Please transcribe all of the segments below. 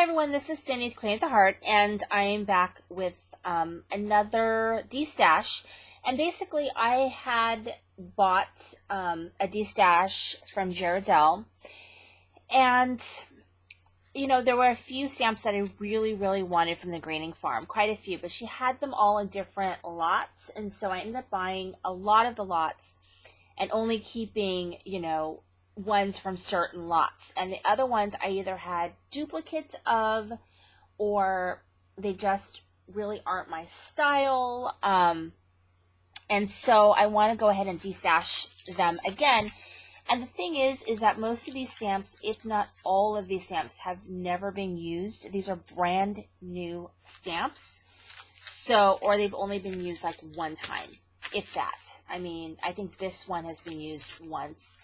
everyone, this is Cindy with Queen of the Heart, and I am back with another Destash. And basically, I had bought a Destash from Ghirardelli, and you know, there were a few stamps that I really wanted from the Greening Farm, quite a few, but she had them all in different lots, and so I ended up buying a lot of the lots and only keeping, you know, ones from certain lots, and the other ones I either had duplicates of, or they just really aren't my style, and so I want to go ahead and destash them again. And the thing is that most of these stamps, if not all of these stamps, have never been used. These are brand new stamps, so, or they've only been used like one time, if that. I mean, I think this one has been used once,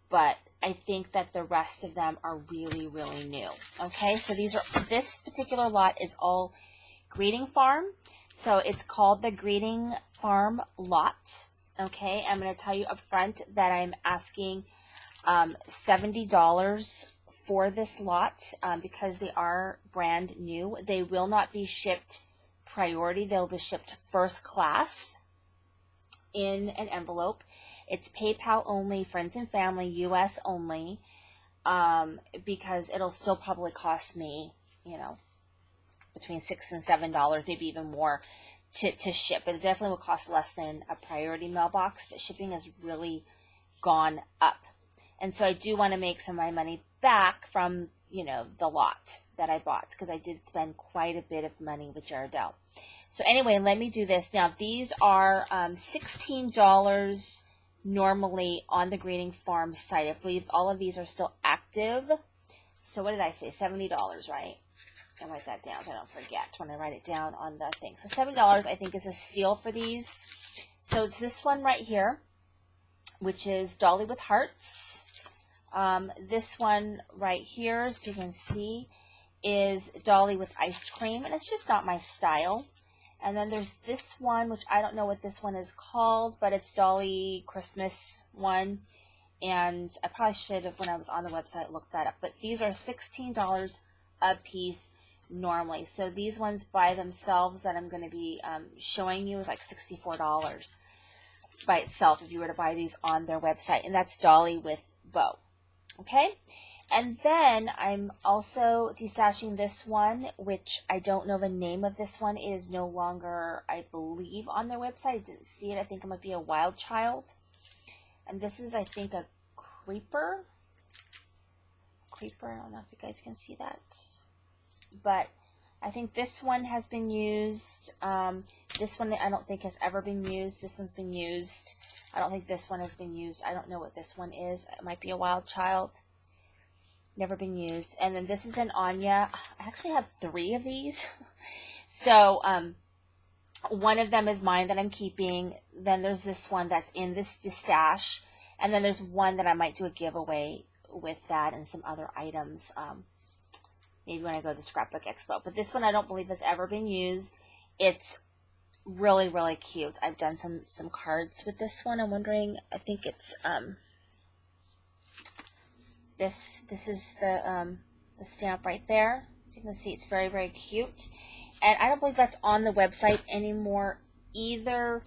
but I think that the rest of them are really new. Okay, so this particular lot is all Greening Farm. So it's called the Greening Farm lot. Okay, I'm going to tell you up front that I'm asking $70 for this lot because they are brand new. They will not be shipped priority. They'll be shipped first class in an envelope. It's PayPal only, friends and family, US only, because it'll still probably cost me, you know, between $6 and $7, maybe even more to ship. But it definitely will cost less than a priority mailbox, but shipping has really gone up. And so I do want to make some of my money back from, you know, the lot that I bought, because I did spend quite a bit of money with Ghirardelli. So anyway, let me do this. Now, these are $16 normally on the Greening Farm site. I believe all of these are still active. So what did I say? $70, right? I'll write that down so I don't forget when I write it down on the thing. So $7 I think is a steal for these. So it's this one right here, which is Dolly with Hearts. This one right here, so you can see, is Dolly with Ice Cream, and it's just not my style. And then there's this one, which I don't know what this one is called, but it's Dolly Christmas one. And I probably should have, when I was on the website, looked that up. But these are $16 a piece normally. So these ones by themselves that I'm going to be showing you is like $64 by itself if you were to buy these on their website. And that's Dolly with Bow. Okay? And then I'm also destashing this one, which I don't know the name of this one. It is no longer, I believe, on their website. I didn't see it. I think it might be a Wild Child. And this is, I think, a Creeper. I don't know if you guys can see that. But I think this one has been used. This one I don't think has ever been used. This one's been used. I don't think this one has been used. I don't know what this one is. It might be a Wild Child. Never been used. And then this is an Anya. I actually have 3 of these. So one of them is mine that I'm keeping. Then there's this one that's in this Destash. And then there's one that I might do a giveaway with that and some other items. Maybe when I go to the Scrapbook Expo. But this one I don't believe has ever been used. It's really cute. I've done some cards with this one. I'm wondering, I think it's this is the stamp right there. So you can see it's very cute. And I don't believe that's on the website anymore either.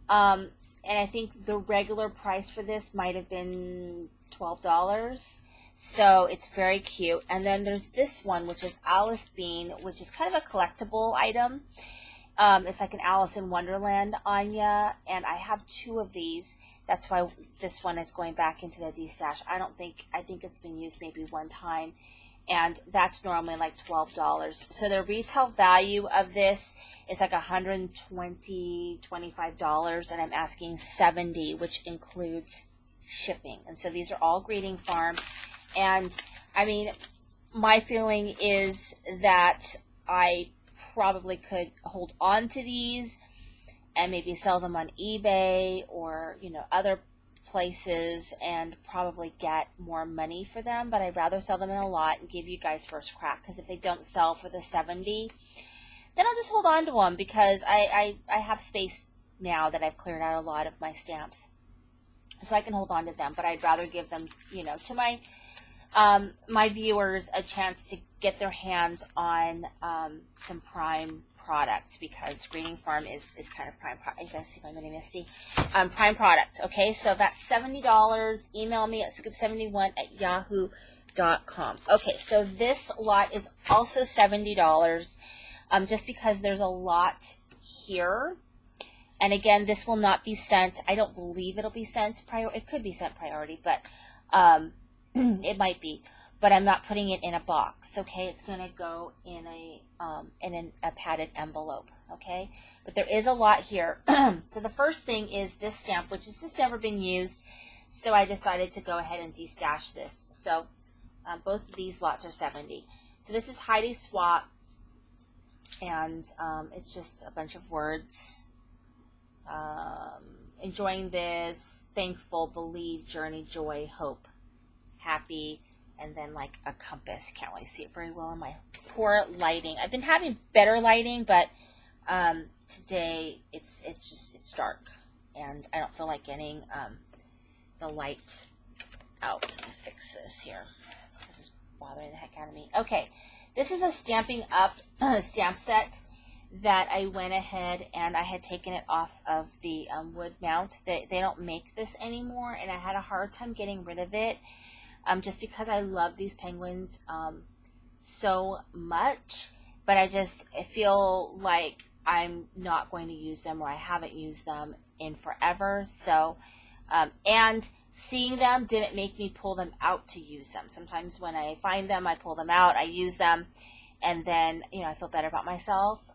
And I think the regular price for this might have been $12. So it's very cute. And then there's this one, which is Alice Bean, which is kind of a collectible item. It's like an Alice in Wonderland Anya, and I have 2 of these. That's why this one is going back into the Destash. I think it's been used maybe one time, and that's normally like $12. So the retail value of this is like $125, and I'm asking $70, which includes shipping. And so these are all Greening Farm. And I mean, my feeling is that I probably could hold on to these and maybe sell them on eBay or, you know, other places and probably get more money for them. But I'd rather sell them in a lot and give you guys first crack, because if they don't sell for the $70, then I'll just hold on to them, because I have space now that I've cleared out a lot of my stamps. So I can hold on to them, but I'd rather give them, you know, to my my viewers a chance to get their hands on some Prime products, because Greeting Farm is kind of Prime product. You guys see my mini Misty? Prime product. Okay, so that's $70. Email me at scoop71@yahoo.com. Okay, so this lot is also $70, just because there's a lot here. And again, this will not be sent. I don't believe it'll be sent priority. It could be sent priority, but it might be. But I'm not putting it in a box. Okay, it's going to go in a padded envelope. Okay, but there is a lot here. So the first thing is this stamp, which has just never been used. So I decided to go ahead and destash this. So both of these lots are 70. So this is Heidi Swap, and it's just a bunch of words. Enjoying this, thankful, believe, journey, joy, hope, happy, and then like a compass. Can't really see it very well in my poor lighting. I've been having better lighting, but today it's dark, and I don't feel like getting the light out. Let me fix this here. This is bothering the heck out of me. Okay, this is a Stampin' Up stamp set that I went ahead and I had taken it off of the wood mount. They don't make this anymore, and I had a hard time getting rid of it, just because I love these penguins so much, but I feel like I'm not going to use them, or I haven't used them in forever. So and seeing them didn't make me pull them out to use them. Sometimes when I find them, I pull them out, I use them, and then, you know, I feel better about myself,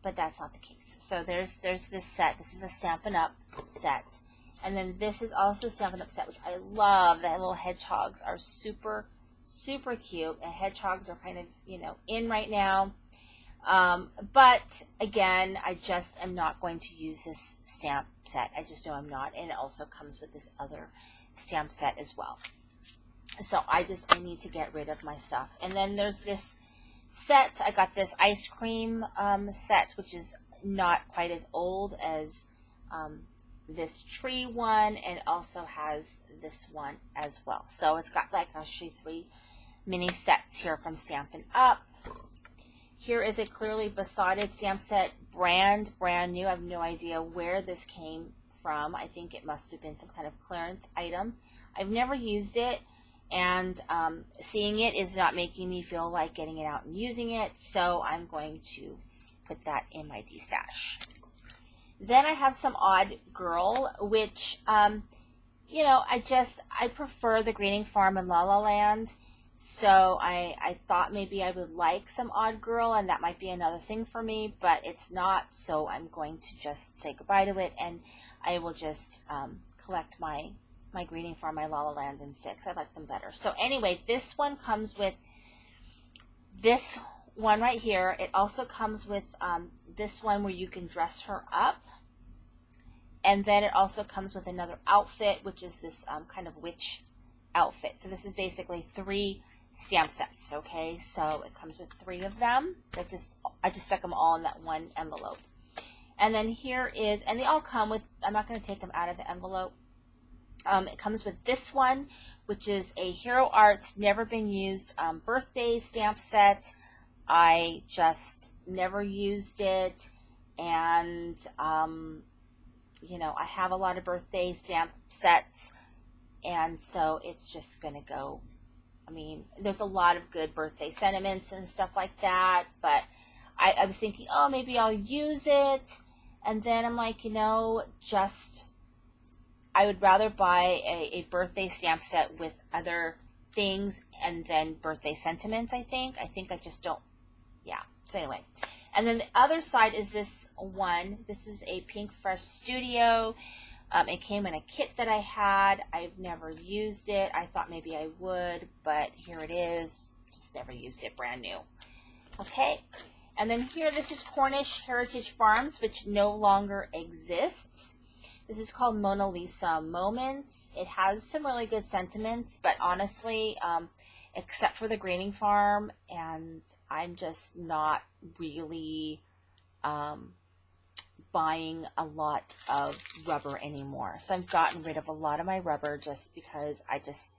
but that's not the case. So there's this set. This is a Stampin' Up set, and then this is also Stampin' Up set, which I love. The little hedgehogs are super, super cute, and hedgehogs are kind of, you know, in right now. But again, I just am not going to use this stamp set. I just know I'm not, and it also comes with this other stamp set as well. So I need to get rid of my stuff. And then there's this set. I got this ice cream set, which is not quite as old as this tree one, and also has this one as well. So it's got like actually 3 mini sets here from Stampin' Up. Here is a clearly besotted stamp set, brand new. I have no idea where this came from. I think it must have been some kind of clearance item. I've never used it, and seeing it is not making me feel like getting it out and using it, so I'm going to put that in my destash. Then I have some Odd Girl, which, you know, I prefer the Greeting Farm and La La Land, so I thought maybe I would like some Odd Girl, and that might be another thing for me, but it's not, so I'm going to just say goodbye to it, and I will just collect my Greeting Farm, my La La Land, and sticks. I like them better. So anyway, this one comes with this one right here. It also comes with this one where you can dress her up. And then it also comes with another outfit, which is this kind of witch outfit. So this is basically 3 stamp sets, okay? So it comes with 3 of them. I just stuck them all in that one envelope. And then here is, and they all come with, I'm not going to take them out of the envelope. It comes with this one, which is a Hero Arts Never Been Used birthday stamp set. I just never used it, and you know, I have a lot of birthday stamp sets, and so it's just gonna go. I mean, there's a lot of good birthday sentiments and stuff like that, but I was thinking, oh, maybe I'll use it, and then I'm like, you know, I would rather buy a birthday stamp set with other things and then birthday sentiments, I think. I just don't, yeah. So anyway. And then the other side is this one. This is a Pink Fresh Studio. It came in a kit that I had. I've never used it. I thought maybe I would, but here it is. Just never used it, brand new. Okay. And then here, this is Cornish Heritage Farms, which no longer exists. This is called Mona Lisa Moments. It has some really good sentiments, but honestly, except for the Greeting Farm, and I'm just not really buying a lot of rubber anymore. So I've gotten rid of a lot of my rubber just because I just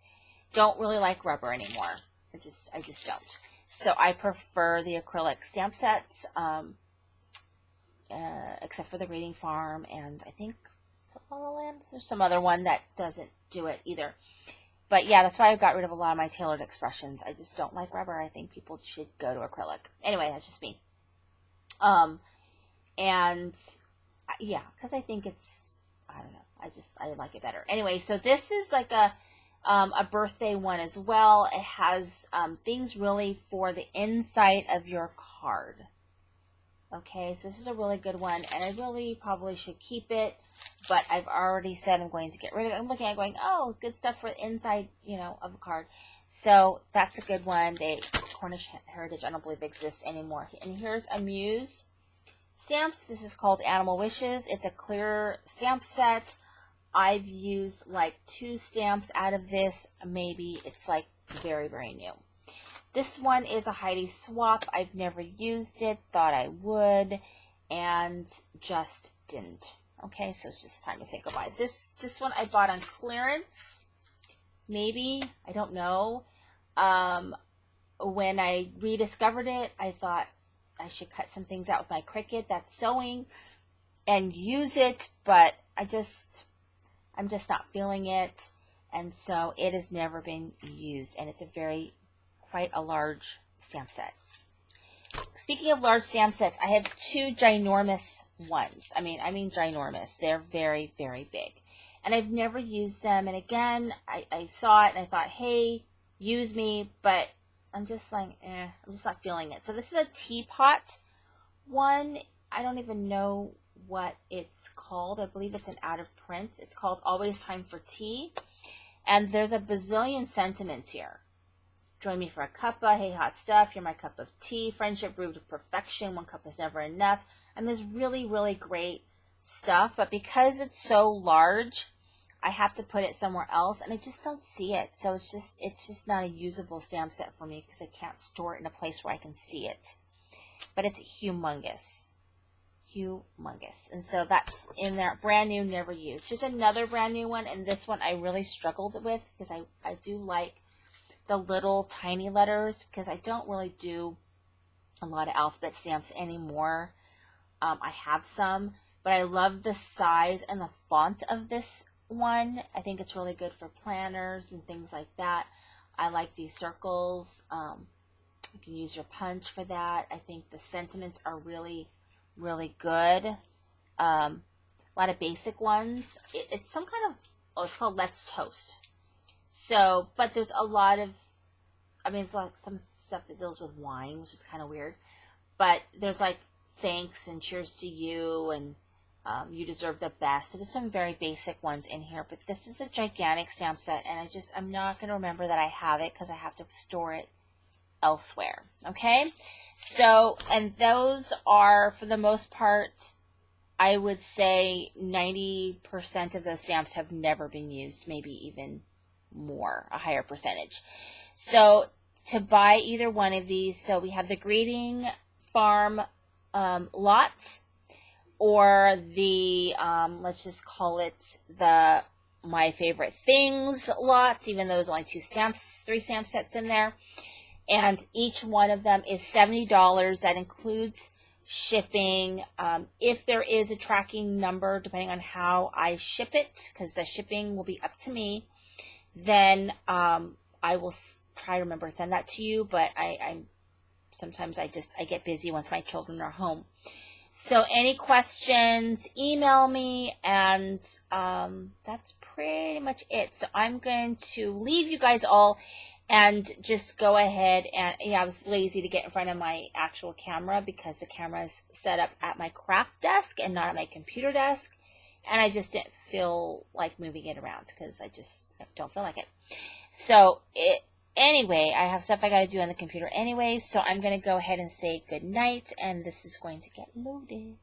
don't really like rubber anymore. I just don't. So I prefer the acrylic stamp sets, except for the Reading Farm, and I think La La Land. There's some other one that doesn't do it either. But yeah, that's why I got rid of a lot of my tailored expressions. I just don't like rubber. I think people should go to acrylic. Anyway, that's just me. And yeah, because I think it's, I don't know, I like it better. Anyway, so this is like a birthday one as well. It has things really for the inside of your card. Okay, so this is a really good one, and I really probably should keep it, but I've already said I'm going to get rid of it. I'm looking at it going, oh, good stuff for the inside, you know, of a card. So that's a good one. Cornish Heritage, I don't believe exists anymore. And here's a Muse stamps. This is called Animal Wishes. It's a clear stamp set. I've used like 2 stamps out of this. Maybe it's like very, very new. This one is a Heidi swap. I've never used it, thought I would, and just didn't. Okay, so it's just time to say goodbye. This one I bought on clearance. Maybe, I don't know. When I rediscovered it, I thought I should cut some things out with my Cricut that's sewing and use it, but I'm just not feeling it, and so it has never been used, and it's quite a large stamp set. Speaking of large stamp sets, I have 2 ginormous ones. I mean ginormous. They're very, very big. And I've never used them. And again, I saw it and I thought, hey, use me. But I'm just like, I'm just not feeling it. So this is a teapot one. I don't even know what it's called. I believe it's an out of print. It's called Always Time for Tea. And there's a bazillion sentiments here. Join me for a cuppa. Hey, hot stuff. You're my cup of tea. Friendship brewed to perfection. 1 cup is never enough. And there's really, really great stuff. But because it's so large, I have to put it somewhere else. And I just don't see it. So it's just not a usable stamp set for me because I can't store it in a place where I can see it. But it's humongous. Humongous. And so that's in there. Brand new, never used. Here's another brand new one. And this one I really struggled with because I do like the little tiny letters because I don't really do a lot of alphabet stamps anymore. I have some, but I love the size and the font of this one. I think it's really good for planners and things like that. I like these circles. You can use your punch for that. I think the sentiments are really, really good. A lot of basic ones. It's some kind of, it's called Let's Toast. So, but there's a lot of, it's like some stuff that deals with wine, which is kind of weird. But there's like thanks and cheers to you and you deserve the best. So there's some very basic ones in here. But this is a gigantic stamp set, and I'm not going to remember that I have it because I have to store it elsewhere. Okay? So, and those are, for the most part, I would say 90% of those stamps have never been used, maybe even more, a higher percentage. So to buy either one of these, so we have the Greeting Farm lot, or the let's just call it the My Favorite Things lot, even though there's only 3 stamp sets in there, and each one of them is $70. That includes shipping. If there is a tracking number, depending on how I ship it, because the shipping will be up to me, then I will try to remember to send that to you, but sometimes I get busy once my children are home. So any questions, email me, and that's pretty much it. So I'm going to leave you guys all and just go ahead and, I was lazy to get in front of my actual camera because the camera is set up at my craft desk and not at my computer desk. And I just didn't feel like moving it around because I don't feel like it. So anyway, I have stuff I got to do on the computer anyway. So I'm going to go ahead and say good night, and this is going to get loaded.